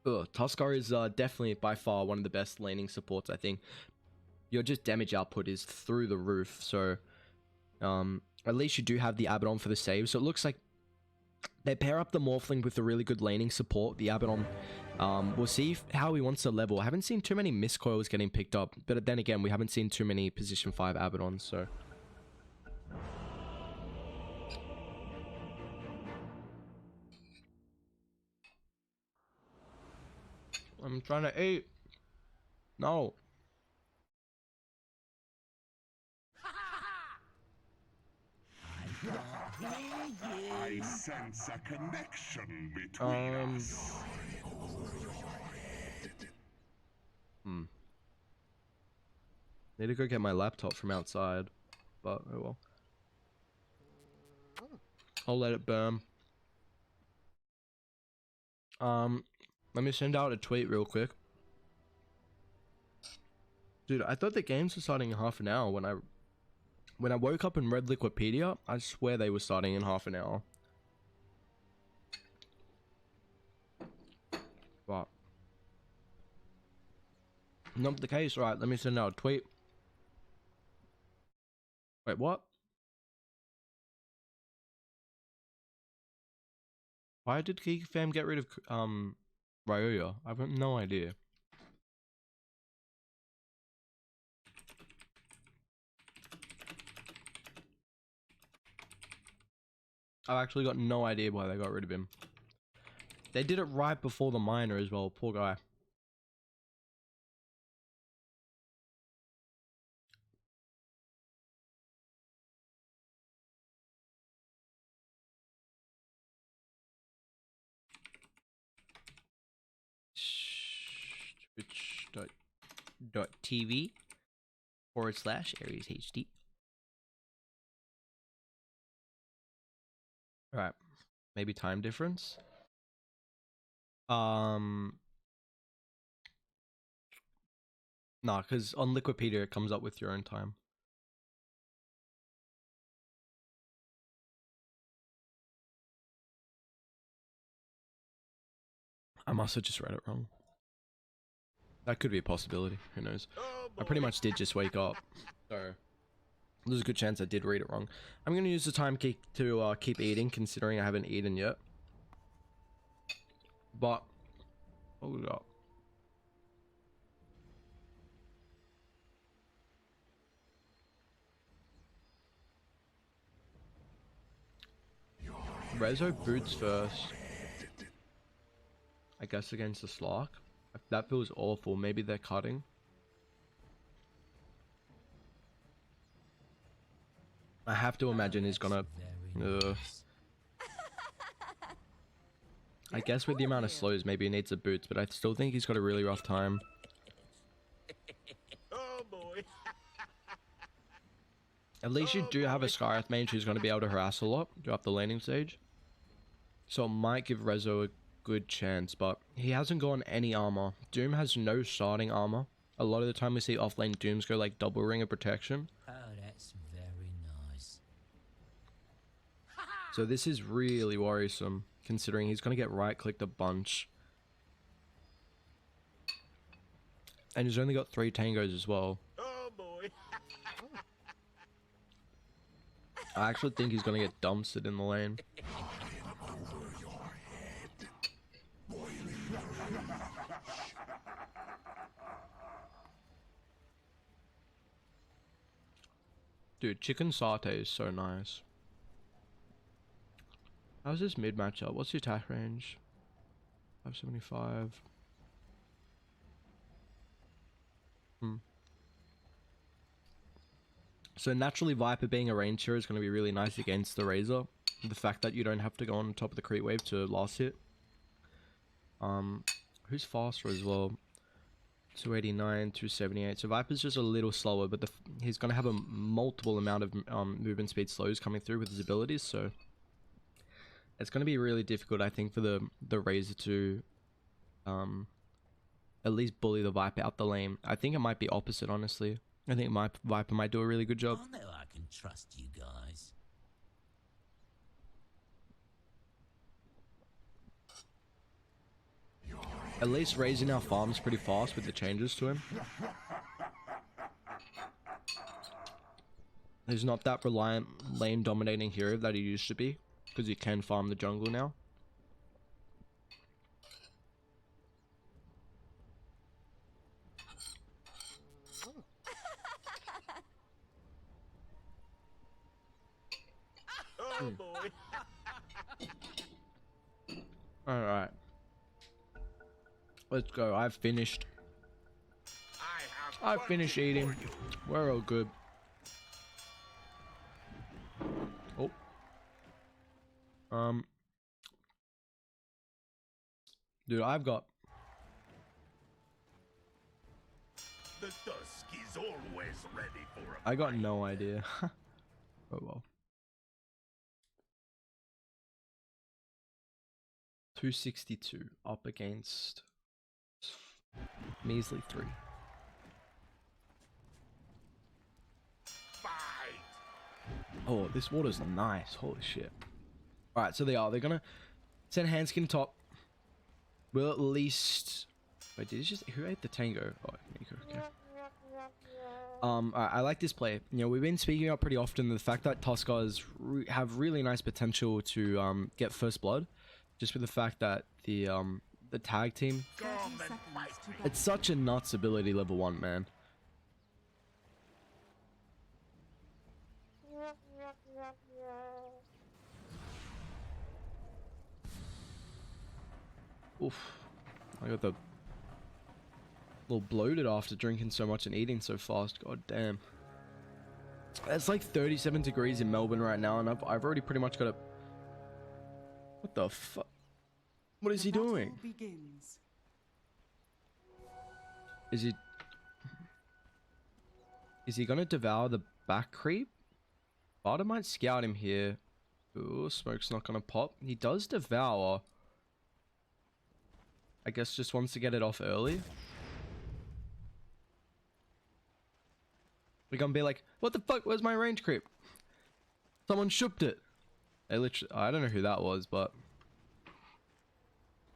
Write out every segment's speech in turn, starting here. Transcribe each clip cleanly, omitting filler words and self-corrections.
Tuskar is definitely by far one of the best laning supports, I think. Your just damage output is through the roof, so at least you do have the Abaddon for the save. So it looks like they pair up the Morphling with a really good laning support, the Abaddon. We'll see how he wants to level. I haven't seen too many miscoils getting picked up, but then again, we haven't seen too many position 5 Abaddons, so... I'm trying to eat. No. I sense a connection between us. Need to go get my laptop from outside, but oh well. I'll let it burn. Let me send out a tweet real quick. Dude, I thought the games were starting in half an hour when I woke up and read Wikipedia. I swear they were starting in half an hour. But not the case. Right, let me send out a tweet. Wait, what? Why did Geek Fam get rid of Ryoya? I've got no idea. I've actually got no idea why they got rid of him. They did it right before the miner as well, poor guy. Twitch.tv/Aries HD. Alright. Maybe time difference? Nah, because on Wikipedia it comes up with your own time. I must have just read it wrong. That could be a possibility. Who knows? I pretty much did just wake up, so there's a good chance I did read it wrong. I'm gonna use the time to keep eating, considering I haven't eaten yet. But hold up. Rezo boots first. I guess against the Slark. That feels awful. Maybe they're cutting. I have to imagine he's gonna... I guess with the amount of slows, maybe he needs the boots, but I still think he's got a really rough time. Oh boy. At least you do have a Skyath mage who's going to be able to harass a lot, go up the landing stage. So it might give Rezo a good chance, but he hasn't gone any armor. Doom has no starting armor. A lot of the time we see offlane Dooms go like double ring of protection. Oh, that's very nice. So this is really worrisome, considering he's going to get right-clicked a bunch. And he's only got 3 tangos as well. Oh boy. I actually think he's going to get dumpstered in the lane. Dude, chicken satay is so nice. How's this mid matchup? What's the attack range? 575. So naturally Viper being a range hero is going to be really nice against the Razor. The fact that you don't have to go on top of the creep wave to last hit. Who's faster as well? 289, 278. So Viper's just a little slower, but he's going to have a multiple amount of movement speed slows coming through with his abilities, so it's going to be really difficult, I think, for the Razor to at least bully the Viper out the lane. I think it might be opposite, honestly. I think my Viper might do a really good job. I know I can trust you guys. at least raising our farms pretty fast with the changes to him. He's not that reliant lane dominating hero that he used to be, because he can farm the jungle now. Oh boy. Alright. Let's go. I've finished eating. We're all good. Oh. Dude, I've got... The dusk is always ready for a I got no idea. Oh well. 262 up against measly 3. fight. Oh, this water's nice. Holy shit. Alright, so they're gonna send Hanskin top. We'll at least... Wait, did he just... Who ate the tango? Oh, Nico, okay. I like this play. You know, we've been speaking up pretty often the fact that Tuskars have really nice potential to get first blood. Just with the fact that the tag team... It's such a nuts ability level 1, man. Oof. I got the little bloated after drinking so much and eating so fast. God damn. It's like 37 degrees in Melbourne right now, and I've already pretty much got a... What the fuck? What is he doing? Is he gonna devour the back creep? Barter might scout him here. Ooh, smoke's not gonna pop. He does devour. I guess just wants to get it off early. We're gonna be like, what the fuck? Where's my range creep? Someone shooped it. They literally, I don't know who that was, but...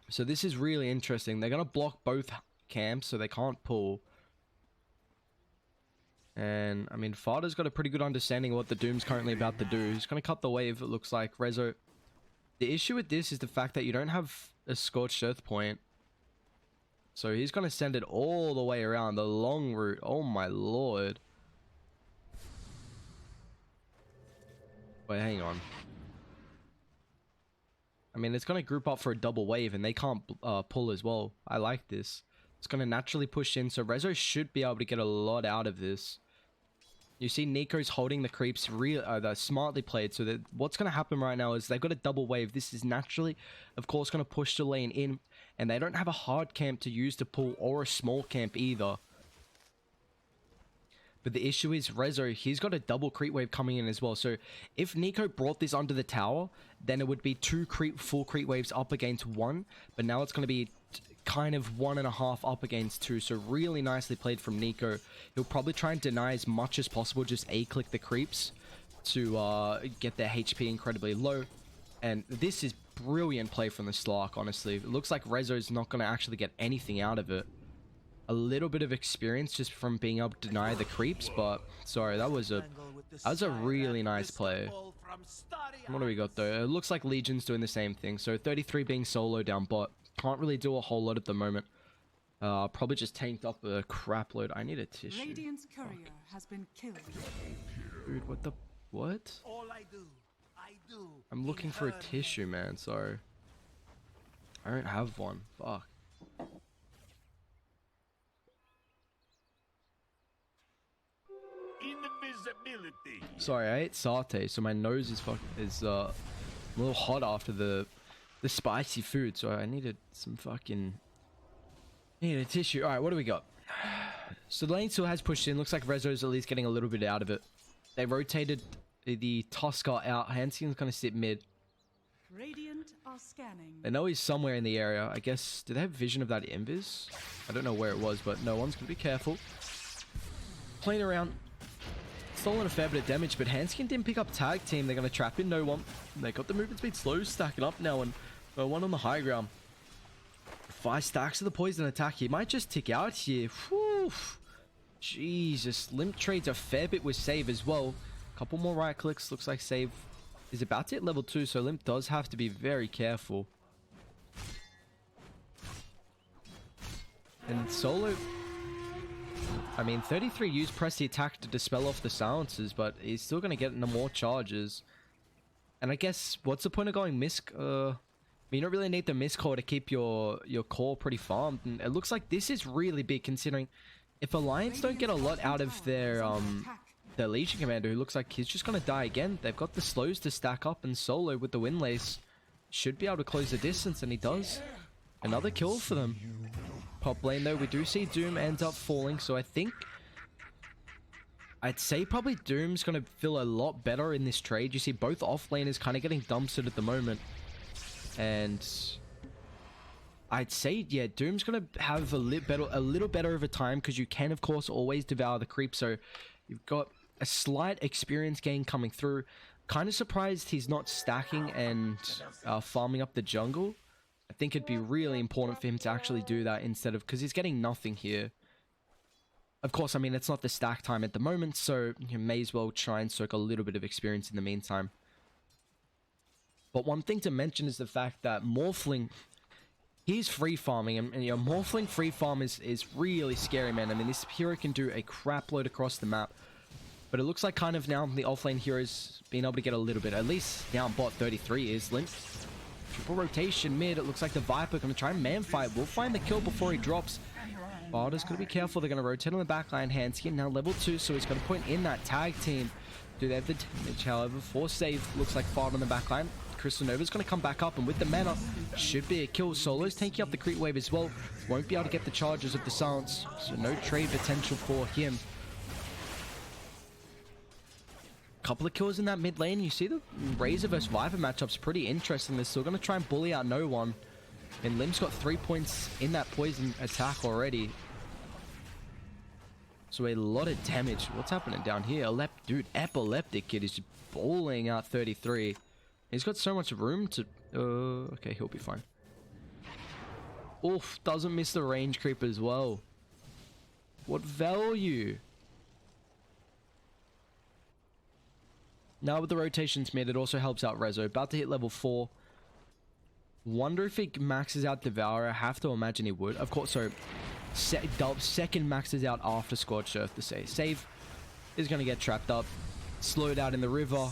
So this is really interesting. They're gonna block both camps, so they can't pull. And, I mean, Farda's got a pretty good understanding of what the Doom's currently about to do. He's gonna cut the wave, it looks like. Rezo... The issue with this is the fact that you don't have a Scorched Earth point. So he's gonna send it all the way around, the long route. Oh my lord. Wait, hang on. I mean, it's gonna group up for a double wave and they can't pull as well. I like this. It's gonna naturally push in, so Rezo should be able to get a lot out of this. You see Nico's holding the creeps they're smartly played, so that what's going to happen right now is they've got a double wave. This is naturally, of course, going to push the lane in, and they don't have a hard camp to use to pull or a small camp either. But the issue is Rezo, he's got a double creep wave coming in as well. So if Nico brought this onto the tower, then it would be 2 full creep waves up against 1. But now it's going to be kind of 1.5 up against 2. So really nicely played from Nico. He'll probably try and deny as much as possible, just A-click the creeps to get their HP incredibly low. And this is brilliant play from the Slark, honestly. It looks like Rezo's not going to actually get anything out of it. A little bit of experience just from being able to deny the creeps, but sorry, that was a really nice play. What do we got though? It looks like Legion's doing the same thing. So 33 being solo down bot. Can't really do a whole lot at the moment. Probably just tanked up a crap load. I need a tissue. Radiant's courier has been killed. Dude, what the... What? I'm looking for a tissue, man. Sorry. I don't have one. Fuck. Invisibility. Sorry, I ate satay, so my nose is a little hot after the spicy food. So I needed some fucking... Need a tissue. Alright, what do we got? So the lane still has pushed in. Looks like Rezo's at least getting a little bit out of it. They rotated the Tuskar out. Hanskin's gonna sit mid. Radiant are scanning. They know he's somewhere in the area. I guess... Did they have vision of that invis? I don't know where it was, but no one's gonna be careful. Playing around. Stolen a fair bit of damage, but Hanskin didn't pick up tag team. They're going to trap in no one. They got the movement speed slow, stacking up now, and one on the high ground. 5 stacks of the poison attack. He might just tick out here. Whew. Jesus. Limp trades a fair bit with save as well. Couple more right clicks. Looks like save is about to hit level 2, so Limp does have to be very careful. And Solo, I mean, 33 used press the attack to dispel off the silences, but he's still going to get into more charges. And I guess, what's the point of going misc? You don't really need the misc core to keep your core pretty farmed. And it looks like this is really big, considering if Alliance don't get a lot out of their Legion Commander, who looks like he's just going to die again. They've got the slows to stack up, and Solo with the Windlace should be able to close the distance, and he does. Another kill for them. Top lane though, we do see Doom ends up falling, so I think I'd say probably Doom's going to feel a lot better in this trade. You see both off laners kind of getting dumpstered at the moment, and I'd say, yeah, Doom's going to have a little better over time, because you can of course always devour the creep, so you've got a slight experience gain coming through. Kind of surprised he's not stacking and farming up the jungle. I think it'd be really important for him to actually do that instead of, because he's getting nothing here. Of course, I mean, it's not the stack time at the moment, so you may as well try and soak a little bit of experience in the meantime. But one thing to mention is the fact that Morphling, he's free farming, and you know, Morphling free farm is really scary, man. I mean, this hero can do a crap load across the map. But it looks like kind of now the offlane heroes being able to get a little bit, at least now bot 33 is Limp. Triple rotation mid. It looks like the Viper going to try and man fight. We'll find the kill before he drops. Barter's going to be careful. They're going to rotate on the backline. Hanskin now level 2, so he's going to point in that tag team. Do they have the damage? However, for save, looks like Fart on the backline. Crystal Nova's going to come back up, and with the mana, should be a kill. Solo's taking up the creep wave as well. Won't be able to get the charges of the silence, so no trade potential for him. Couple of kills in that mid lane. You see the Razor vs Viper matchup's pretty interesting. They're still going to try and bully out no one. And Lim's got 3 points in that poison attack already. So a lot of damage. What's happening down here? Dude, Epileptic Kid is just bowling out 33. He's got so much room to... okay, he'll be fine. Oof, doesn't miss the range creep as well. What value? Now with the rotations mid, it also helps out Rezo. About to hit level 4. Wonder if he maxes out Devourer. I have to imagine he would. Of course, so second maxes out after Scorched Earth to say. Save is going to get trapped up. Slowed out in the river.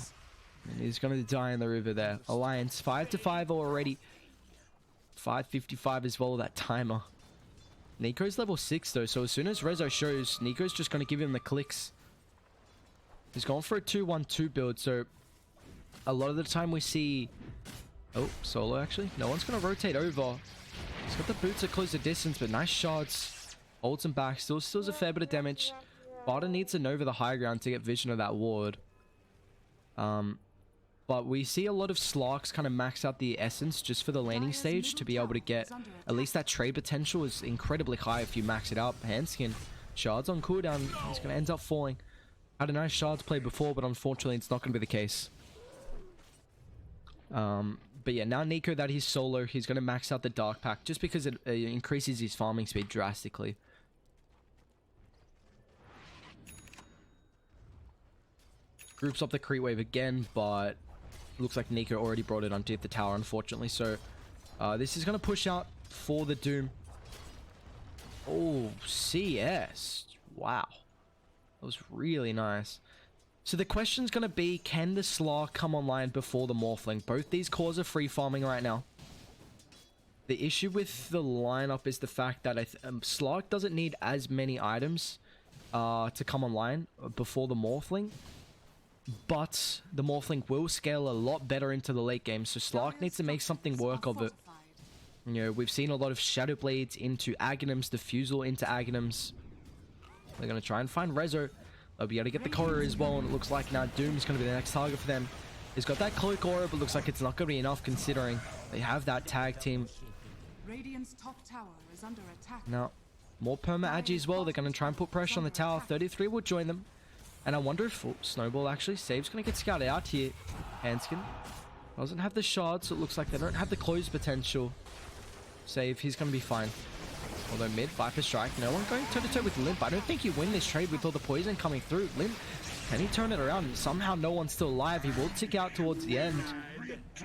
And he's going to die in the river there. Alliance 5-5 already. 5:55 as well, that timer. Nico's level 6 though, so as soon as Rezo shows, Nico's just going to give him the clicks. He's going for a 2-1-2 build, so a lot of the time we see... Oh, Solo actually. No one's going to rotate over. He's got the boots to close the distance, but nice shards. Holds him back. Still a fair bit of damage. Barter needs to Nova the high ground to get vision of that ward. But we see a lot of Slarks kind of max out the essence just for the laning stage to be able to get... At least that trade potential is incredibly high if you max it out. Handskin. Shards on cooldown. He's going to end up falling. Had a nice shards play before, but unfortunately it's not going to be the case. But yeah, now Nico that he's solo, he's going to max out the Dark Pack just because it increases his farming speed drastically. Groups up the creep wave again, but looks like Nico already brought it underneath the tower, unfortunately. So this is going to push out for the Doom. Oh, CS. Wow. That was really nice. So the question's going to be, can the Slark come online before the Morphling? Both these cores are free farming right now. The issue with the lineup is the fact that Slark doesn't need as many items to come online before the Morphling. But the Morphling will scale a lot better into the late game, so Slark needs to make something work of it. You know, we've seen a lot of Shadow Blades into Aghanims, Diffusal into Aghanims. They're going to try and find Rezo. They'll be able to get the Courier as well, and it looks like now Doom's going to be the next target for them. He's got that Cloak Aura, but looks like it's not going to be enough considering they have that tag team. Radiant's top tower is under attack. Now, more Perma Agi as well. They're going to try and put pressure on the tower. 33 will join them. And I wonder if Snowball actually saves going to get scouted out here. Hanskin doesn't have the shards, so it looks like they don't have the close potential. save. He's going to be fine. Although mid, Viper strike. No one going toe-to-toe with Limp. I don't think you win this trade with all the poison coming through. Limp, can he turn it around? Somehow no one's still alive. He will tick out towards the end.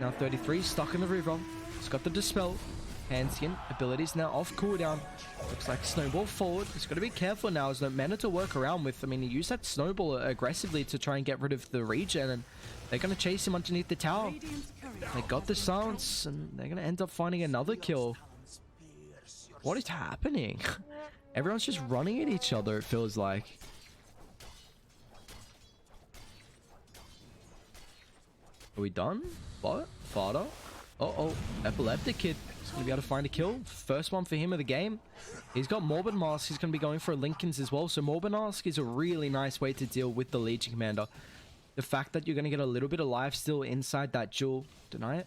Now 33, stuck in the river. He's got the Dispel. Handskin abilities now off cooldown. Looks like Snowball forward. He's got to be careful now. There's no mana to work around with. I mean, he used that Snowball aggressively to try and get rid of the regen, and they're going to chase him underneath the tower. They got the silence, and they're going to end up finding another kill. What is happening? Everyone's just running at each other, it feels like. Are we done? What? Fada? Uh-oh. Epileptic Kid. He's going to be able to find a kill. First one for him of the game. He's got Morbid Mask. He's going to be going for Lincoln's as well. So Morbid Mask is a really nice way to deal with the Legion Commander. The fact that you're going to get a little bit of life still inside that jewel. Deny it.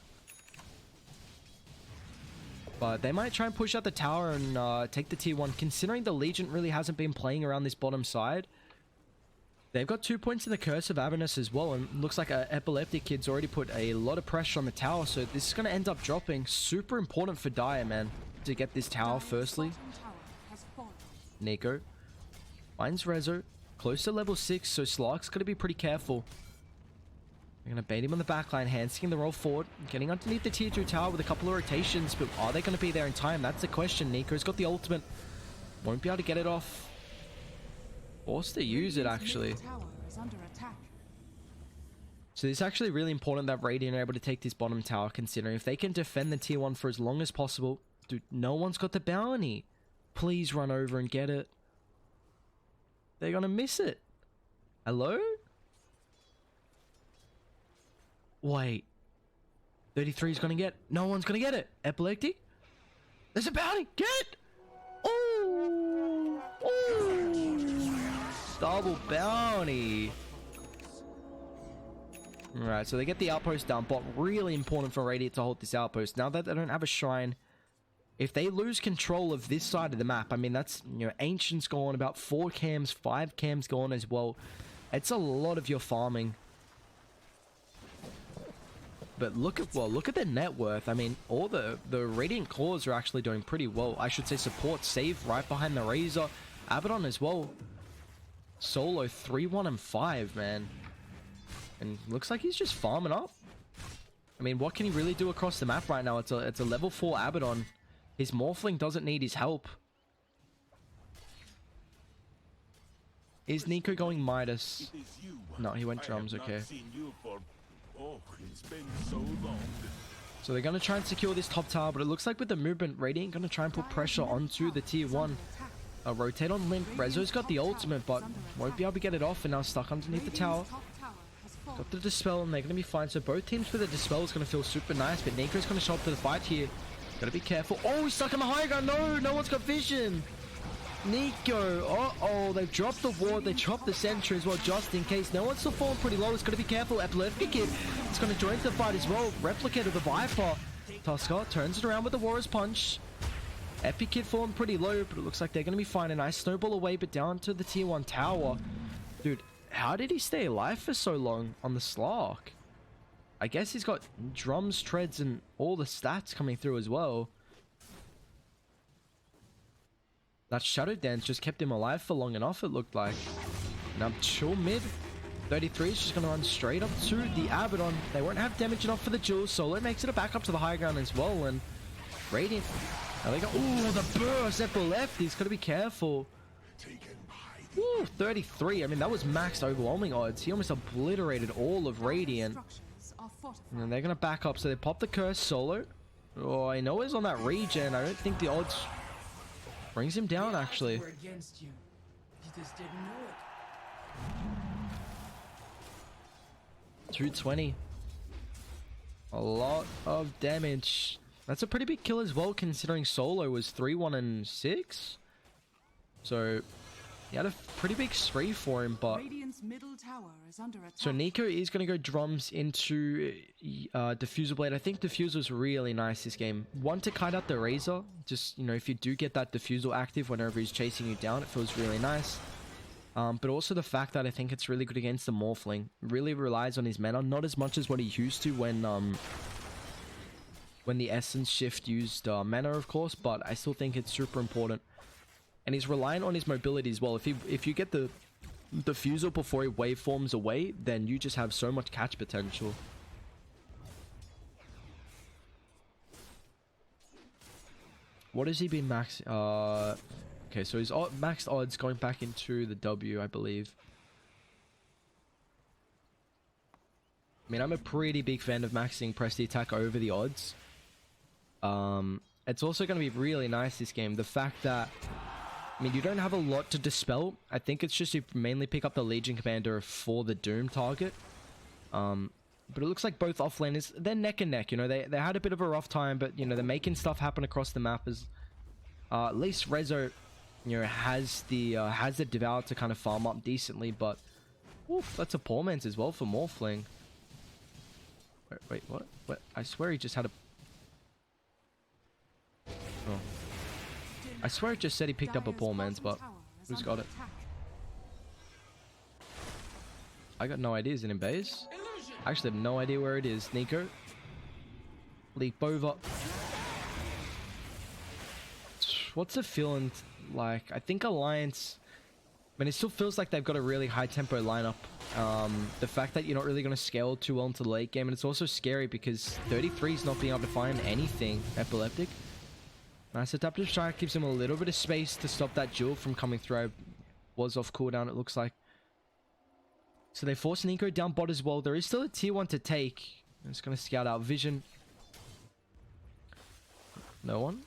But they might try and push out the tower and take the tier 1. Considering the Legion really hasn't been playing around this bottom side. They've got 2 points in the Curse of Avernus as well. And looks like an Epileptic Kid's already put a lot of pressure on the tower. So this is going to end up dropping. Super important for Dire, man. To get this tower firstly. Nico finds Rezo. Close to level 6. So Slark's going to be pretty careful. They're going to bait him on the backline, handsking the roll forward, getting underneath the tier 2 tower with a couple of rotations, but are they going to be there in time? That's the question. Nico's got the ultimate. Won't be able to get it off. Forced to use it, actually. So it's actually really important that Radiant are able to take this bottom tower, considering if they can defend the tier 1 for as long as possible. Dude, no one's got the bounty. Please run over and get it. They're going to miss it. Hello? Wait. 33 is going to get... No one's going to get it. Epileptic? There's a bounty. Get it! Oh! Oh! Double bounty. Alright, so they get the outpost down. But really important for Radiant to hold this outpost. Now that they don't have a shrine, if they lose control of this side of the map, I mean, that's, you know, Ancient's gone, about 4 cams, 5 cams gone as well. It's a lot of your farming. But look at their net worth. I mean, all the Radiant Claws are actually doing pretty well. I should say support save right behind the Razor. Abaddon as well. Solo 3, 1, and 5, man. And looks like he's just farming up. I mean, what can he really do across the map right now? It's a level 4 Abaddon. His Morphling doesn't need his help. Is Nico going Midas? No, he went drums, okay. Oh, it's been so long. So they're going to try and secure this top tower, but it looks like with the movement, Radiant going to try and put pressure onto the tier 1. Rotate on Limp. Rezo's got the ultimate, but won't be able to get it off, and now stuck underneath the tower. Got the Dispel, and they're going to be fine. So both teams for the Dispel is going to feel super nice, but Nico's going to show up to the fight here. Got to be careful. Oh, he's stuck in the high ground. No one's got vision. Nico, uh-oh, they've dropped the ward, they dropped the sentry as well, just in case. No one's still falling pretty low, it's going to be careful. Epileptic Kid, it's going to join the fight as well. Replicate of the Viper. Tusker turns it around with the Warrior's Punch. Epic Kid falling pretty low, but it looks like they're going to be fine. A nice snowball away, but down to the tier 1 tower. Dude, how did he stay alive for so long on the Slark? I guess he's got drums, treads, and all the stats coming through as well. That Shadow Dance just kept him alive for long enough, it looked like. Now, chill mid. 33 is just going to run straight up to the Abaddon. They won't have damage enough for the Jewel. Solo makes it a back up to the high ground as well. And Radiant. Now they go. Ooh, the burst at the left. He's got to be careful. Ooh, 33. I mean, that was max overwhelming odds. He almost obliterated all of Radiant. And they're going to back up. So they pop the curse Solo. Oh, I know he's on that regen. I don't think the odds... brings him down, actually. 220. A lot of damage. That's a pretty big kill as well, considering Solo was 3, 1, and 6. So he had a pretty big spree for him, but... So Nico is going to go drums into Diffusal Blade. I think Diffusal's really nice this game. One, to kite out the Razor. Just, you know, if you do get that Diffusal active whenever he's chasing you down, it feels really nice. But also the fact that I think it's really good against the Morphling. Really relies on his mana, not as much as what he used to when when the essence shift used mana, of course, but I still think it's super important. And he's reliant on his mobility as well. If you get the diffusal before he waveforms away, then you just have so much catch potential. What has he been max? Okay, so his maxed odds going back into the W, I believe. I mean, I'm a pretty big fan of maxing press the attack over the odds. It's also going to be really nice this game. The fact that, I mean, you don't have a lot to dispel. I think it's just you mainly pick up the Legion Commander for the Doom target. But it looks like both offlaners, they're neck and neck. You know, they had a bit of a rough time, but, you know, they're making stuff happen across the map. As at least Rezo, you know, has the Devour to kind of farm up decently. But, oof, that's a poor man's as well for Morphling. Wait, what? What? I swear he just had a... Oh. I swear it just said he picked up a poor man's, but who's got it? I got no idea. Is it in base? I actually have no idea where it is. Nico. Leap over. What's the feeling like? I think Alliance... I mean, it still feels like they've got a really high tempo lineup. The fact that you're not really going to scale too well into the late game, and it's also scary because 33 is not being able to find anything epileptic. Nice adaptive strike gives him a little bit of space to stop that duel from coming through. Was off cooldown, it looks like. So they force Nico down bot as well. There is still a tier 1 to take. I'm just going to scout out vision. No one.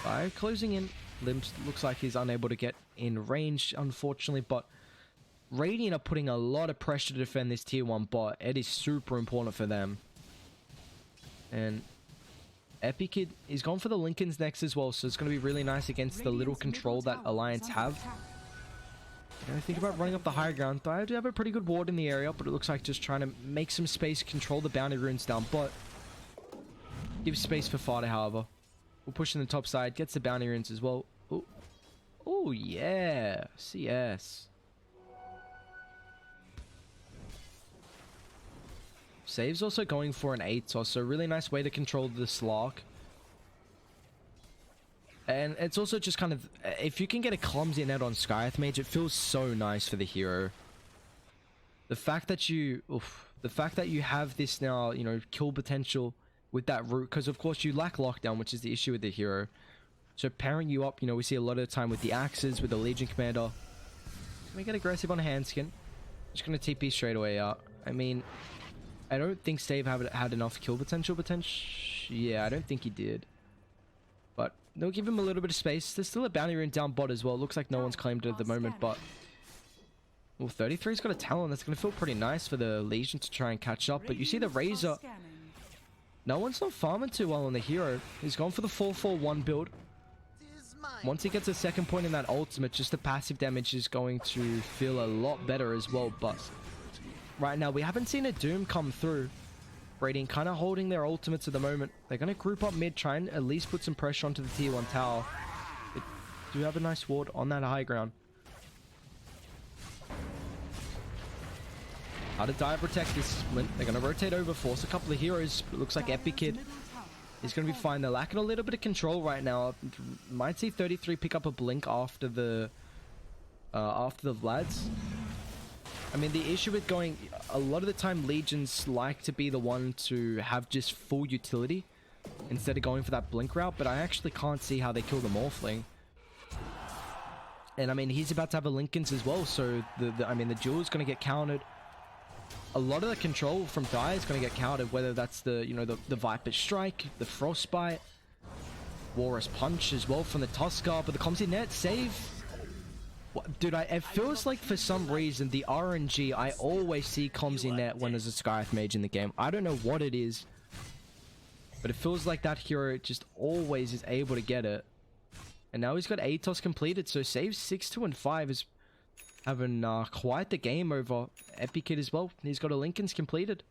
By closing in. Limbs looks like he's unable to get in range, unfortunately, but Radiant are putting a lot of pressure to defend this tier 1 bot. It is super important for them. And Epikid is gone for the Lincolns next as well, so it's going to be really nice against the little control that Alliance have. I think about running up the higher ground. I do have a pretty good ward in the area, but it looks like just trying to make some space, control the bounty runes down, but give space for Fada, however. We'll push in the top side, gets the bounty runes as well. Oh, oh yeah, CS. Save's also going for an 8 toss, so really nice way to control the Slark. And it's also just kind of, if you can get a clumsy net on Skyath Mage, it feels so nice for the hero. The fact that you have this now, you know, kill potential with that root, because of course you lack lockdown, which is the issue with the hero. So pairing you up, you know, we see a lot of the time with the axes, with the Legion Commander. We get aggressive on Handskin. Just gonna TP straight away out. I mean, I don't think Stave had enough kill potential. Yeah, I don't think he did. But they'll give him a little bit of space. There's still a bounty rune down bot as well. Looks like no one's claimed it at the moment, but... Well, 33's got a talent. That's going to feel pretty nice for the Legion to try and catch up. But you see the Razor... No one's not farming too well on the hero. He's gone for the 4-4-1 build. Once he gets a second point in that ultimate, just the passive damage is going to feel a lot better as well. But right now, we haven't seen a Doom come through. Radiant kind of holding their ultimates at the moment. They're going to group up mid, try and at least put some pressure onto the tier 1 tower. They do have a nice ward on that high ground. How to dive protect this splint. They're going to rotate over, force a couple of heroes. It looks like Epikid is going to be fine. They're lacking a little bit of control right now. Might see 33 pick up a blink after the Vlads. I mean, the issue with going... A lot of the time, Legions like to be the one to have just full utility instead of going for that blink route, but I actually can't see how they kill the Morphling. And I mean, he's about to have a Lincolns as well, so I mean, the duel is going to get countered. A lot of the control from Dire is going to get countered, whether that's the, you know, the Viper Strike, the Frostbite, Walrus Punch as well from the Tuskar, but the Clumsy Net save... What, dude, it feels like for some reason the RNG, I always see Clumsy Net when there's a Skyath Mage in the game. I don't know what it is, but it feels like that hero just always is able to get it. And now he's got ATOS completed, so save 6, 2, and 5 is having quite the game over Epikid as well. He's got a Lincoln's completed.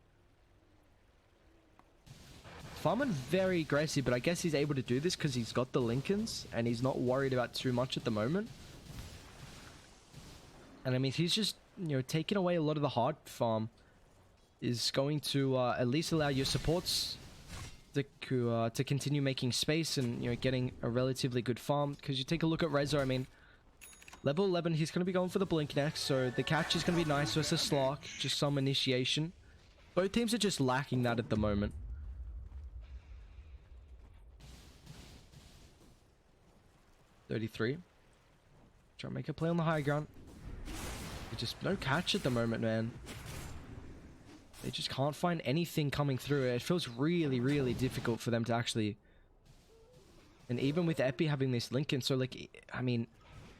Farman very aggressive, but I guess he's able to do this because he's got the Lincolns and he's not worried about too much at the moment. And I mean, he's just, you know, taking away a lot of the hard farm is going to at least allow your supports to continue making space and, you know, getting a relatively good farm. Because you take a look at Rezo, I mean, level 11, he's going to be going for the blink next, so the catch is going to be nice versus Slark, just some initiation. Both teams are just lacking that at the moment. $33. Try and make a play on the high ground. Just no catch at the moment, man. They just can't find anything coming through. It feels really, really difficult for them to actually... And even with Epi having this Lincoln, so like, I mean,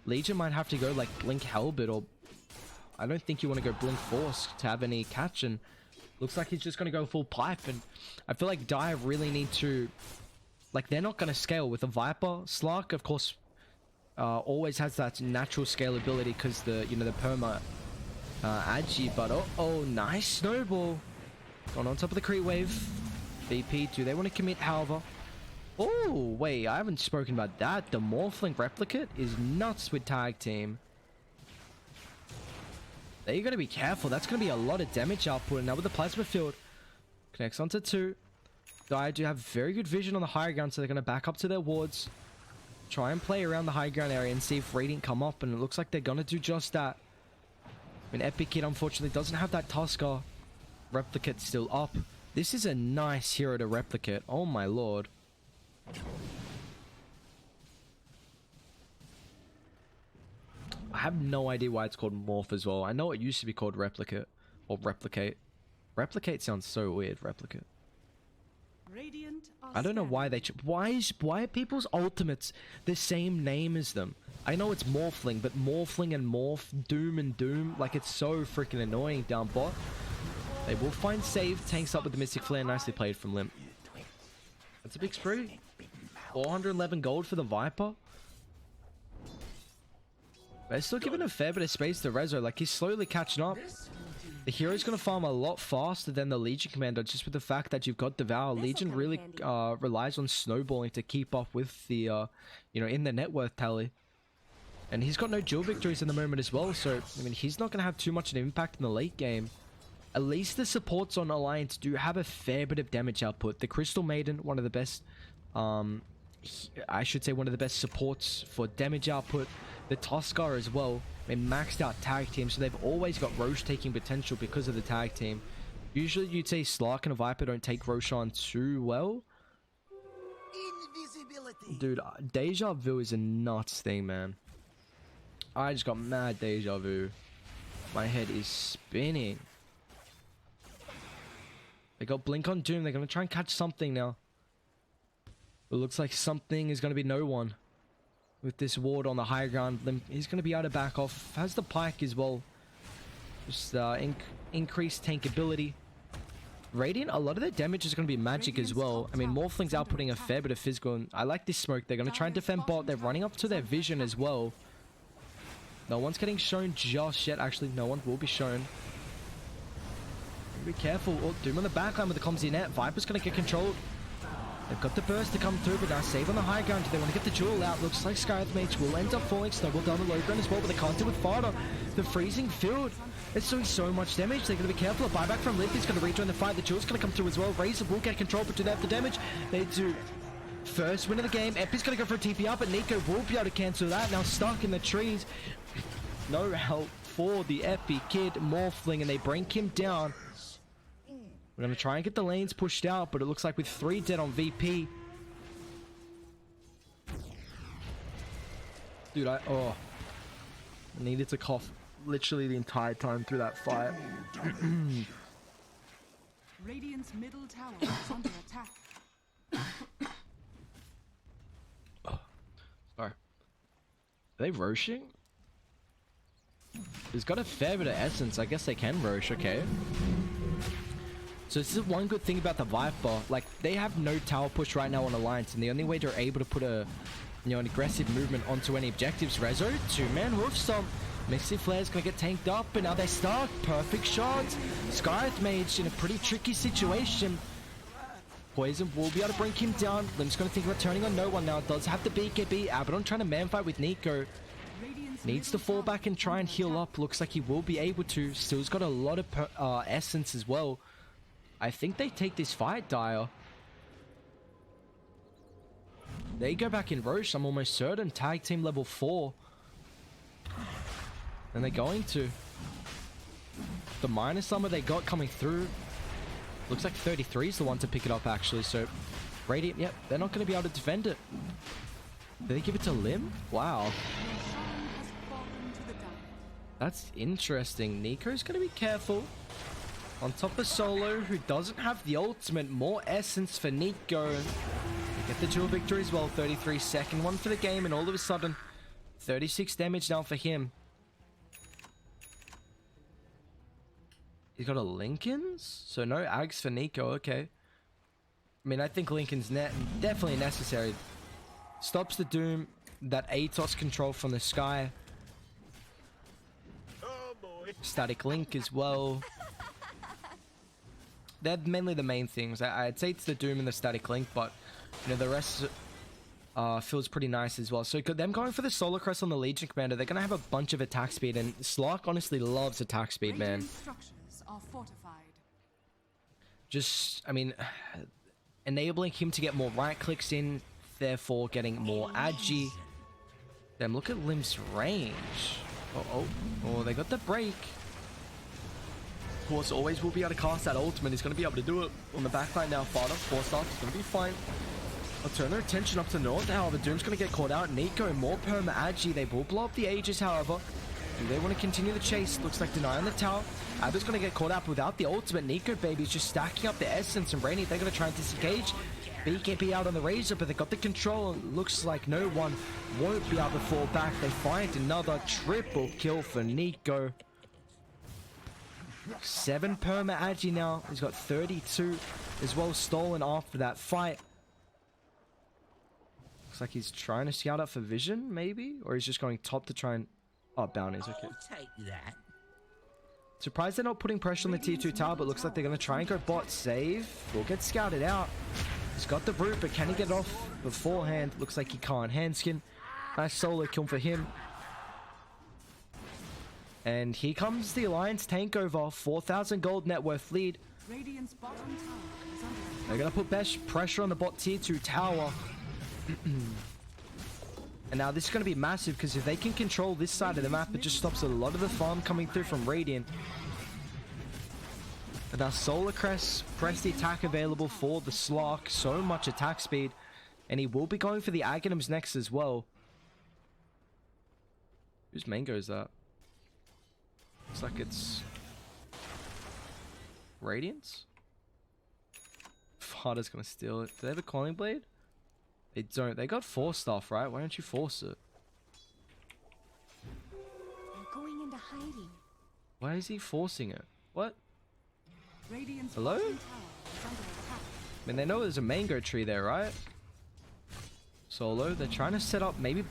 Legion might have to go like Blink Helbit, or I don't think you want to go Blink Force to have any catch, and looks like he's just going to go full pipe. And I feel like Dire really need to, like, they're not going to scale with a Viper. Slark, of course, always has that natural scalability because the, you know, the perma agi, but oh, nice snowball. Going on top of the creep wave. VP, do they want to commit, however? Oh, wait, I haven't spoken about that. The Morphling Replicate is nuts with tag team. There you got to be careful. That's going to be a lot of damage output. And now with the plasma field, connects onto 2. Dire do have very good vision on the high ground, so they're going to back up to their wards. Try and play around the high ground area and see if Radiant come up, and it looks like they're going to do just that. I mean, Epic Kid unfortunately doesn't have that Tusker. Replicate still up. This is a nice hero to replicate. Oh my lord. I have no idea why it's called Morph as well. I know it used to be called Replicate or Replicate. Replicate sounds so weird, Replicate. Radiant are I don't know why they... Why are people's ultimates the same name as them? I know it's Morphling, but Morphling and Morph, Doom and Doom, like, it's so freaking annoying down bot. They will find save. Tanks up with the Mystic Flare. Nicely played from Limp. That's a big spree. 411 gold for the Viper. They're still giving a fair bit of space to Rezo. Like, he's slowly catching up. The hero's going to farm a lot faster than the Legion Commander, just with the fact that you've got Devour. Legion really relies on snowballing to keep up with the, you know, in the net worth tally. And he's got no dual victories in the moment as well, so, I mean, he's not going to have too much of an impact in the late game. At least the supports on Alliance do have a fair bit of damage output. The Crystal Maiden, one of the best, I should say one of the best supports for damage output. The Tusker as well. I mean, maxed out tag team, so they've always got Roche taking potential because of the tag team. Usually you'd say Slark and a Viper don't take Roshan too well. Dude, Deja Vu is a nuts thing, man. I just got mad Deja Vu. My head is spinning. They got Blink on Doom. They're going to try and catch something now. It looks like something is going to be no one. With this ward on the high ground, he's going to be able to back off. Has the Pike as well. Just increased tank ability. Radiant, a lot of their damage is going to be magic as well. I mean, Morphling's outputting a fair bit of physical. And I like this smoke. They're going to try and defend bot. They're running up to their vision as well. No one's getting shown just yet. Actually, no one will be shown. Be careful. Oh, Doom on the backline with the Comsy net. Viper's going to get controlled. They've got the burst to come through, but now save on the high ground. Do they want to get the jewel out? Looks like Skyeth Mage will end up falling. Snowball down the low ground as well, but they can't do with Fada. The freezing field. It's doing so much damage. They're going to be careful. A buyback from Limp is going to rejoin the fight. The jewel's going to come through as well. Razor will get control, but do they have the damage? They do. First win of the game. Epi's going to go for a TP up, but Nico will be able to cancel that. Now stuck in the trees. No help for the Epi Kid Morphling, and they bring him down. We're going to try and get the lanes pushed out, but it looks like with 3 dead on VP. Dude, I needed to cough literally the entire time through that fight. Radiant's middle tower is under attack. Sorry. Are they roshing? He's got a fair bit of essence. I guess they can rosh, okay. So this is one good thing about the Viper. Like, they have no tower push right now on Alliance, and the only way they're able to put a, you know, an aggressive movement onto any objectives. Rezo, 2-man hoof stomp. Misty Flare's gonna get tanked up, and now they're stuck. Perfect shots. Skyeth Mage in a pretty tricky situation. Poison will be able to bring him down. Lim's gonna think about turning on no one now. Does have the BKB. Abaddon trying to man fight with Nico. Needs to fall back and try and heal up. Looks like he will be able to. Still's got a lot of essence as well. I think they take this fight, Dire. They go back in Roche, I'm almost certain. Tag team level 4. And they're going to. The minus armor they got coming through. Looks like 33 is the one to pick it up, actually. So, Radiant, yep, they're not going to be able to defend it. Did they give it to Lim? Wow. Your shrine has fallen to the dire. That's interesting. Nico's going to be careful. On top of Solo, who doesn't have the ultimate. More essence for Nico. They get the dual victory as well. 33, second one for the game. And all of a sudden, 36 damage now for him. He's got a Lincoln's? So no Ags for Nico, okay. I mean, I think Lincoln's definitely necessary. Stops the Doom, that ATOS control from the sky. Oh boy. Static Link as well. They're mainly the main things. I'd say it's the Doom and the Static Link, but you know, the rest feels pretty nice as well. So them going for the Solar Crest on the Legion Commander, they're going to have a bunch of attack speed, and Slark honestly loves attack speed, man. Radiant structures are fortified. Just, I mean, enabling him to get more right clicks in, therefore getting more agi. Then look at Lim's range. Oh, they got the break. Of course, always will be able to cast that ultimate. He's going to be able to do it on the backline now. Father, 4-star, it's going to be fine. I'll turn their attention up to North. However, Doom's going to get caught out. Nico, more perma agi. They will blow up the Aegis, however. Do they want to continue the chase? Looks like Deny on the tower. Abba's going to get caught up without the ultimate. Nico, baby's just stacking up the essence. And Rainy, they're going to try and disengage. BKB out on the Razor, but they got the control. Looks like no one won't be able to fall back. They find another triple kill for Nico. 7 perma agi now. He's got 32 as well stolen after that fight. Looks like he's trying to scout out for vision, maybe? Or he's just going top to try and... Oh, bounties, okay. I'll take that. Surprised they're not putting pressure on the tier 2 tower, but looks like they're going to try and go bot save. Will get scouted out. He's got the brute, but can he get it off beforehand? Looks like he can't. Handskin. Nice solo kill for him. And here comes the Alliance tank over. 4,000 gold net worth lead. Radiant's bottom tower is under attack. They're going to put best pressure on the bot tier 2 tower. And now this is going to be massive, because if they can control this side of the map, it just stops a lot of the farm coming through from Radiant. And now Solar Crest, press the attack available for the Slark. So much attack speed. And he will be going for the Aghanims next as well. Whose mango is that? Looks like it's... Radiance? Fada's going to steal it. Do they have a Calling Blade? They don't. They got 4 stuff, right? Why don't you force it? They're going into hiding. Why is he forcing it? What? Radiant's Hello? bottom tower is under attack. I mean, they know there's a mango tree there, right? Solo, they're trying to set up, maybe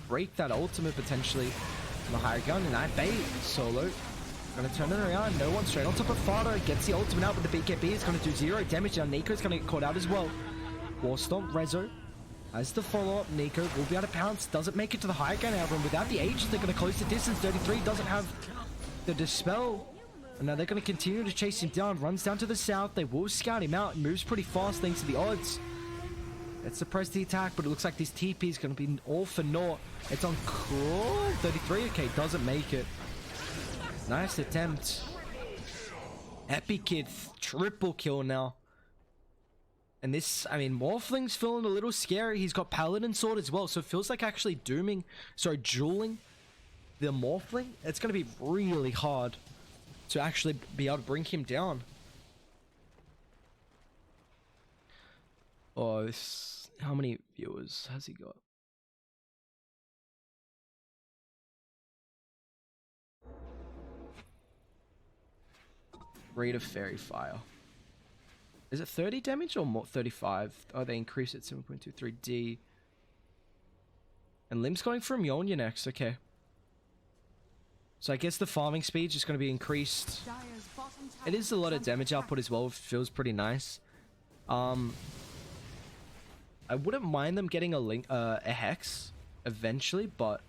break that ultimate potentially from the higher gun, and I bait Solo. Gonna turn it around, no one straight on top of Fado, gets the ultimate out with the BKB, it's gonna do 0 damage. Now Nico's gonna get caught out as well. War Stomp, Rezo. As the follow-up, Nico will be able to pounce, doesn't make it to the higher gun, however, and without the Aegis, they're gonna close the distance. 33 doesn't have the Dispel. And now they're gonna continue to chase him down, runs down to the south, they will scout him out, moves pretty fast thanks to the odds. Let's suppress the attack, but it looks like this TP is going to be all for naught. It's on Crawl. 33, okay, doesn't make it. Nice attempt. Epic Kid, triple kill now. And this, I mean, Morphling's feeling a little scary. He's got Paladin Sword as well, so it feels like actually dueling the Morphling. It's going to be really hard to actually be able to bring him down. Oh, this... How many viewers has he got? Rate of Fairy Fire. Is it 30 damage or more? 35? Oh, they increase it 7.23D. And Lim's going for Mjolnir next. Okay. So I guess the farming speed is just going to be increased. Dire's bottom tower It is a lot of under damage attack. output as well. It feels pretty nice. I wouldn't mind them getting a Hex eventually, but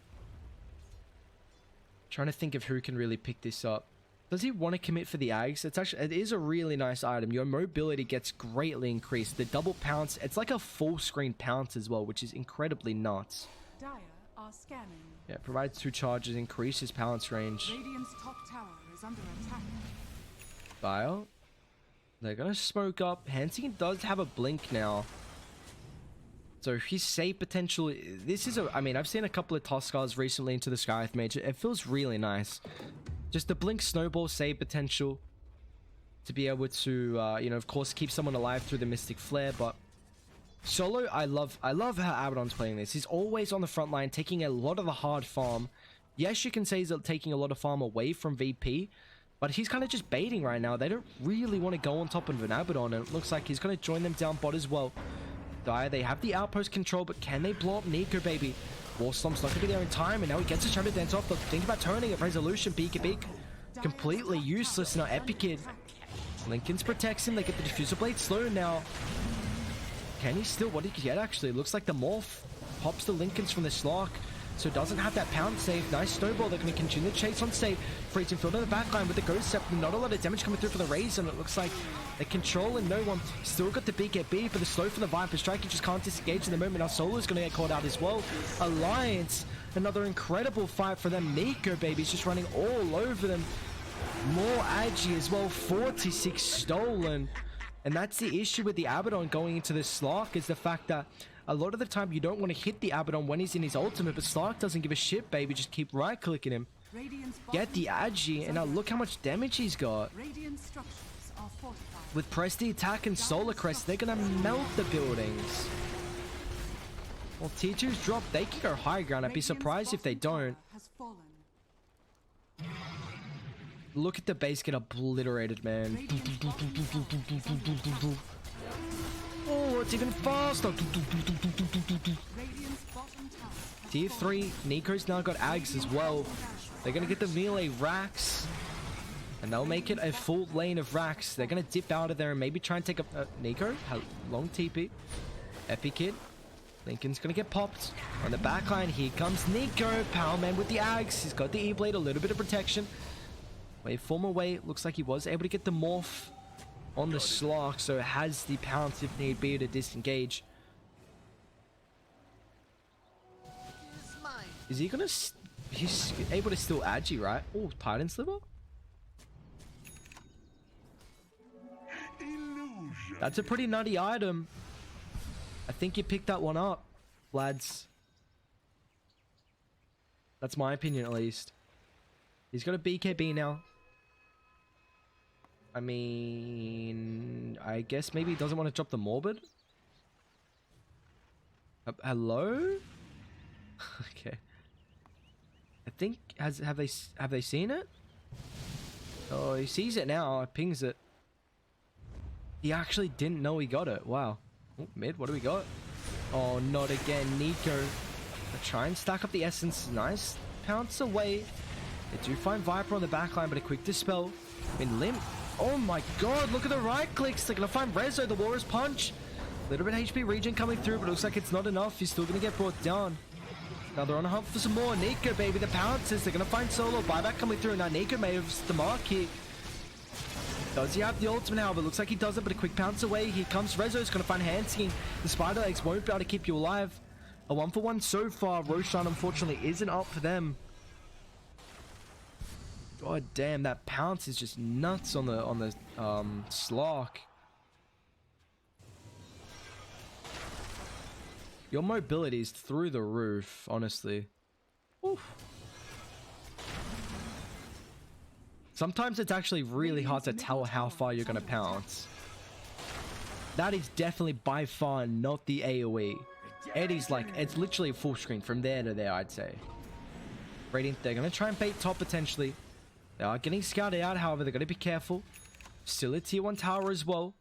trying to think of who can really pick this up. Does he want to commit for the Ags? It is a really nice item. Your mobility gets greatly increased. The double pounce, it's like a full screen pounce as well, which is incredibly nuts. Dire are scanning. Yeah, provides 2 charges, increases pounce range. Radiant's top tower is under attack. Bile. They're gonna smoke up. Hansing does have a blink now. So his save potential, this is I mean, I've seen a couple of Tuskars recently into the Skyth Mage. It feels really nice. Just the blink snowball save potential to be able to, you know, of course, keep someone alive through the Mystic Flare. But solo, I love how Abaddon's playing this. He's always on the front line, taking a lot of the hard farm. Yes, you can say he's taking a lot of farm away from VP, but he's kind of just baiting right now. They don't really want to go on top of an Abaddon, and it looks like he's going to join them down bot as well. Dire, they have the outpost control, but can they blow up Nico, baby? Warstomp's not going to be there in time, and now he gets a try to dance off. But think about turning it. Resolution, beak. Completely useless now. Epic Kid. Lincoln's protects him. They get the diffuser blade slow now. Can he still? What did he get actually? Looks like the morph pops the Lincolns from the Slark. So doesn't have that pound save. Nice snowball. They're going to continue the chase on save. Freezing field on the backline with the Ghost Scepter. Not a lot of damage coming through for the Raze, and it looks like they control and no one. Still got the BKB, but the slow from the Viper Strike. He just can't disengage in the moment. Our Solo's going to get caught out as well. Alliance. Another incredible fight for them. Nico, baby's just running all over them. More Agi as well. 46 stolen. And that's the issue with the Abaddon going into this Slark, is the fact that a lot of the time you don't want to hit the Abaddon when he's in his ultimate, but Slark doesn't give a shit, baby. Just keep right clicking him. Get the Agi, and now look how much damage he's got. Radiant structures are fortified. With Press the Attack and Solar Crest, they're gonna melt the buildings. Well, T2's dropped. They can go high ground. I'd be surprised if they don't. Has fallen. Look at the base get obliterated, man. Radiant's bottom tower is under attack. Oh, it's even faster. Radiant's bottom tower has Tier fallen. 3, Nico's now got Ags as well. They're going to get the melee racks. And they'll make it a full lane of racks. They're going to dip out of there and maybe try and take up Nico. Long TP. Epic Kid. Lincoln's going to get popped. On the backline, here comes Nico. Powerman with the Ags. He's got the E-Blade, a little bit of protection. Waveform away. Looks like he was able to get the morph on the Slark, so it has the pounce if need be to disengage. Is he gonna? He's able to steal Agi, right? Oh, Titan Sliver. Illusion. That's a pretty nutty item. I think you picked that one up, lads. That's my opinion, at least. He's got a BKB now. I mean, I guess maybe he doesn't want to drop the Morbid. Hello? Okay. I think have they seen it? Oh, he sees it now. Pings it. He actually didn't know he got it. Wow. Oh, mid. What do we got? Oh, not again, Nico. Try and stack up the essence. Nice pounce away. They do find Viper on the backline, but a quick dispel. I mean, Limp. Oh my god, look at the right clicks. They're going to find Rezo, the Walrus Punch. A little bit HP regen coming through, but it looks like it's not enough. He's still going to get brought down. Now they're on a hunt for some more. Nico, baby, the pounces. They're going to find Solo. Buyback coming through. Now Nico may have missed the mark here. Does he have the ultimate, however? Looks like he doesn't, but a quick pounce away. Here comes Rezo's going to find Hansking. The Spider Legs won't be able to keep you alive. A 1-for-1 so far. Roshan, unfortunately, isn't up for them. God damn, that pounce is just nuts on the Slark. Your mobility is through the roof, honestly. Oof. Sometimes it's actually really hard to tell how far you're gonna pounce. That is definitely by far not the AoE. Eddie's like, it's literally a full screen from there to there, I'd say. Radiant, they're gonna try and bait top potentially. They are getting scouted out, however, they're gonna be careful. Still a tier 1 tower as well.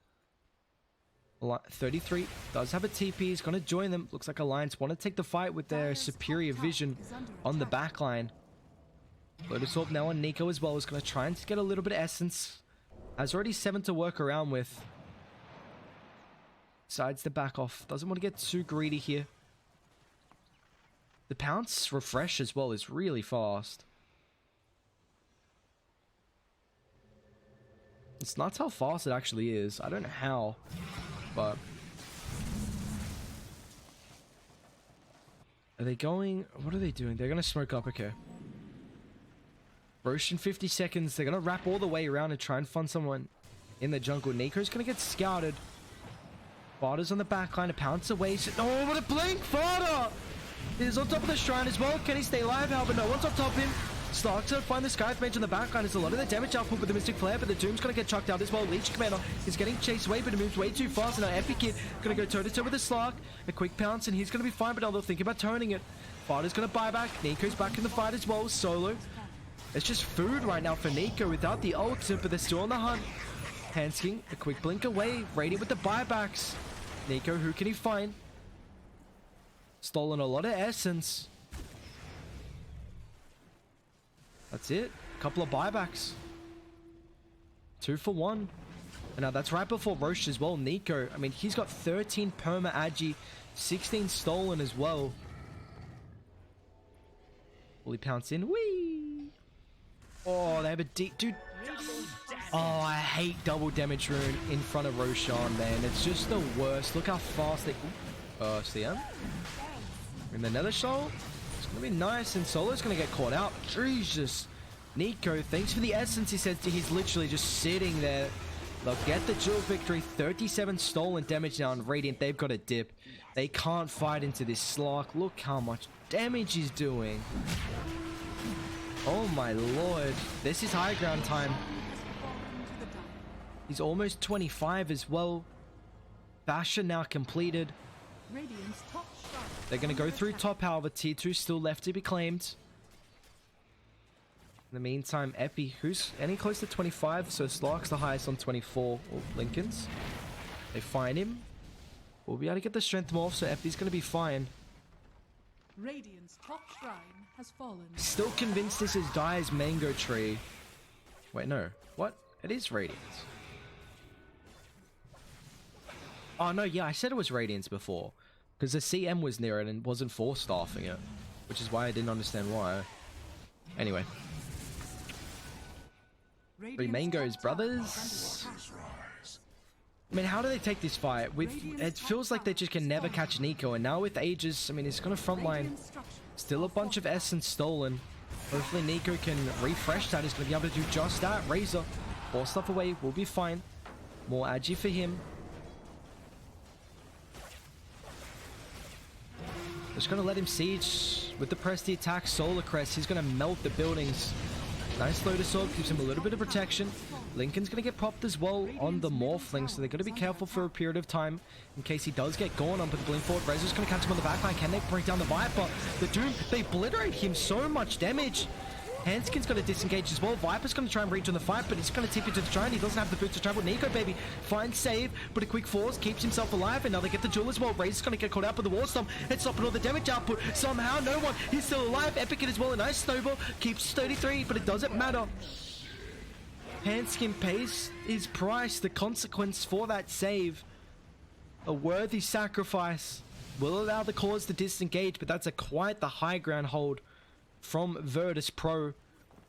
33 does have a TP, he's gonna join them. Looks like Alliance want to take the fight with their superior vision on the backline. Lotus Orb now on Nico as well is going to try and get a little bit of essence. Has already 7 to work around with. Decides to back off. Doesn't want to get too greedy here. The pounce refresh as well is really fast. It's nuts how fast it actually is. I don't know how, but... Are they going... What are they doing? They're going to smoke up. Okay. Roche in 50 seconds. They're going to wrap all the way around and try and find someone in the jungle. Nico's going to get scouted. Varda's on the back line. A pounce away. Oh, what a blink! Varda! He's on top of the shrine as well. Can he stay alive? However, no one's on top of him. Starks to find the Scythe Mage on the back line. It's a lot of the damage output with the Mystic Flare, but the Doom's going to get chucked out as well. Leech Commander is getting chased away, but it moves way too fast. And now Epic Kid going to go toe-to-toe with the Slark. A quick pounce, and he's going to be fine, but now they'll think about turning it. Varda's going to buy back. Nico's back in the fight as well. Solo. It's just food right now for Nico without the ultimate, but they're still on the hunt. Hansking, a quick blink away. Radiant with the buybacks. Nico, who can he find? Stolen a lot of essence. That's it. A couple of buybacks. 2 for 1. And now that's right before Roche as well. Nico, I mean, he's got 13 perma agi, 16 stolen as well. Will he pounce in? Whee! Oh, they have a deep... Dude. Oh, I hate double damage rune in front of Roshan, man. It's just the worst. Look how fast they... CM? In the Nether Soul? It's going to be nice, and Solo's going to get caught out. Jesus. Nico, thanks for the essence, he says. He's literally just sitting there. They'll get the dual victory. 37 stolen damage now on Radiant. They've got a dip. They can't fight into this Slark. Look how much damage he's doing. Oh my lord. This is high ground time. He's almost 25 as well. Bastion now completed. They're going to go through top, however. Tier 2 still left to be claimed. In the meantime, Epi, who's any close to 25, so Slark's the highest on 24. Oh, Lincoln's. They find him. We'll be able to get the strength more, so Epi's going to be fine. Radiant's top shrine has fallen. Still convinced this is Dire's Mango Tree. Wait, no. What? It is Radiance. Oh, no, yeah, I said it was Radiance before. Because the CM was near it and wasn't force-staffing it. Which is why I didn't understand why. Anyway. 3 mangoes, brothers. I mean, how do they take this fight? It feels like they just can never catch Nico. And now with Aegis, I mean, he's going to frontline. Still a bunch of essence stolen. Hopefully Nico can refresh that. He's going to be able to do just that. Razor. 4 stuff away. We'll be fine. More agi for him. Just going to let him siege with the Presty attack. Solar Crest. He's going to melt the buildings. Nice Lotus Orb. Gives him a little bit of protection. Lincoln's going to get popped as well on the Morphling. So they're going to be careful for a period of time in case he does get gone on. But the Blink Forward Razor's going to catch him on the backline. Can they bring down the Viper? The Doom, they obliterate him so much damage. Hanskin's going to disengage as well. Viper's going to try and reach on the fight, but he's going to tip into the shrine. He doesn't have the boots to travel. Nico, baby, finds save, but a quick force keeps himself alive. And now they get the duel as well. Razor's going to get caught out by the War Storm. It's stopping all the damage output. Somehow, no one. He's still alive. Epic as well. A nice snowball. Keeps 33, but it doesn't matter. Hanskin pays his price. The consequence for that save. A worthy sacrifice. Will allow the cause to disengage, but that's quite the high ground hold from Virtus Pro.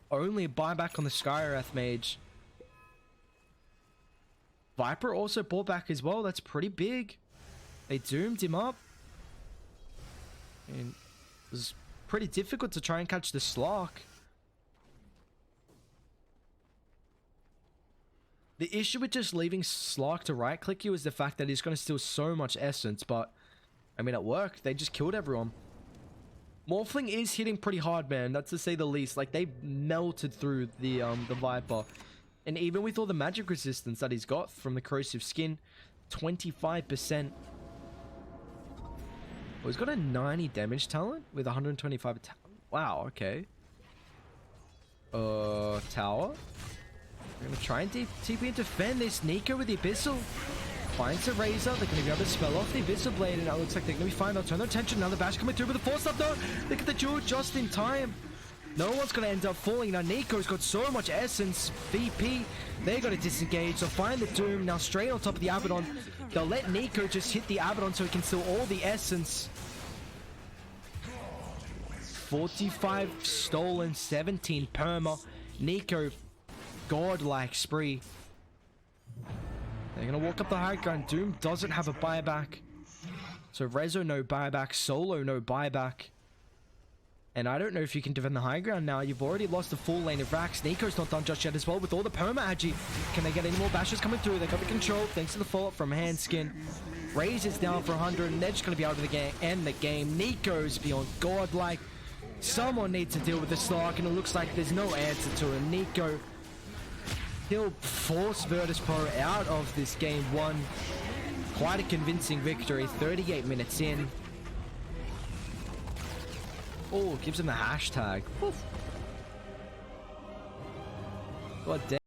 Only a buyback on the Skywrath Mage. Viper also bought back as well. That's pretty big. They doomed him up. And it was pretty difficult to try and catch the Slark. The issue with just leaving Slark to right click you is the fact that he's going to steal so much essence, but I mean, it worked. They just killed everyone. Morphling is hitting pretty hard, man. That's to say the least. Like, they melted through the Viper. And even with all the magic resistance that he's got from the corrosive skin, 25%. Oh, he's got a 90 damage talent with 125 attack. Wow, okay. Tower. We're going to try and TP and defend this. Nico with the Abyssal. Finds a Razor. They're going to be able to spell off the Abyssal Blade, and it looks like they're going to be fine. They'll turn their attention. Now the Bash coming through with the force up though. Look at the duel just in time. No one's going to end up falling. Now Nico's got so much essence. VP, they're going to disengage. They'll find the Doom. Now straight on top of the Abaddon. They'll let Nico just hit the Abaddon so he can steal all the essence. 45 stolen, 17 perma. Nico, godlike spree. They're gonna walk up the high ground. Doom doesn't have a buyback. So Rezo no buyback. Solo no buyback. And I don't know if you can defend the high ground now. You've already lost the full lane of racks. Nico's not done just yet as well with all the perma agi. Can they get any more bashes coming through? They got the control thanks to the follow-up from Handskin. Raze is down for 100 and they're just going to be out of the game. End the game. Nico's beyond godlike. Someone needs to deal with the Stark and it looks like there's no answer to it. Nico, he'll force Virtus Pro out of this game one. Quite a convincing victory. 38 minutes in. Oh, gives him the hashtag. Woof. God damn.